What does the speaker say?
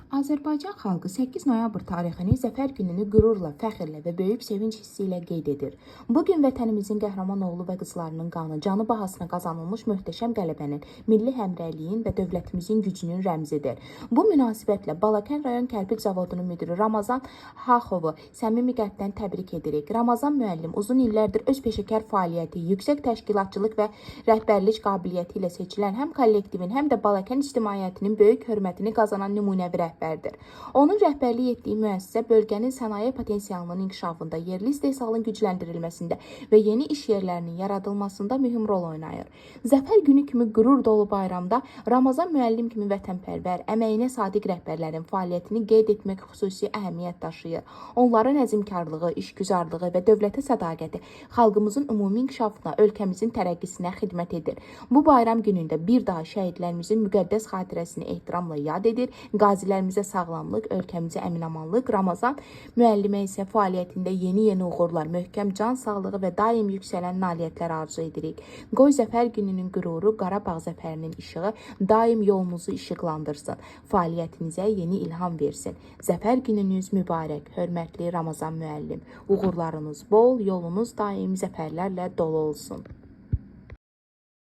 Azərbaycan xalqı 8 noyabr tarixini Zəfər gününü qürurla, fəxrlə və böyük sevinç hissi ilə qeyd edir. Bu gün vətənimizin qəhrəman oğlu və qızlarının qanı, canı bahasına qazanılmış möhtəşəm qələbənin, milli həmrəyliyin və dövlətimizin gücünün rəmzidir. Bu münasibətlə Balakən rayon Kərpic zavodunun müdiri Ramazan Xaxovu səmimi qəlbdən təbrik edirik. Ramazan müəllim uzun illərdir öz peşəkar fəaliyyəti, yüksək təşkilatçılıq və rəhbərlik qabiliyyəti ilə seçilən həm kollektivin, həm də Balakən ictimaiyyətinin böyük hörmətini qazanan nümunəvi rəhbərdir. Onun rəhbərlik etdiyi müəssisə bölgənin sənaye potensialının inkişafında, yerli istehsalın gücləndirilməsində və yeni iş yerlərinin yaradılmasında mühüm rol oynayır. Zəfər günü kimi qürur dolu bayramda Ramazan müəllim kimi vətənpərvər, əməyinə sadiq rəhbərlərin fəaliyyətini qeyd etmək xüsusi əhəmiyyət daşıyır. Onların əzmkarlığı, işgüzarlığı və dövlətə sədaqəti xalqımızın ümumi inkişafına, ölkəmizin tərəqqisinə xidmət edir. Bu bayram günündə bir daha şəhidlərimizin müqəddəs xatirəsini ehtiramla yad edir, qazilərimizə sağlamlıq, ölkəmizə əminamanlıq, Ramazan müəllimə isə fəaliyyətində yeni uğurlar, möhkəm can sağlığı və daim yüksələn nailiyyətlər arzu edirik. Qoy Zəfər gününün qüruru, Qarabağ zəfərinin işığı daim yolunuzu işıqlandırsın, fəaliyyətinizə yeni ilham versin. Zəfər gününüz mübarək, hörmətli Ramazan müəllim. Uğurlarınız bol, yolunuz daim zəfərlərlə dolu olsun.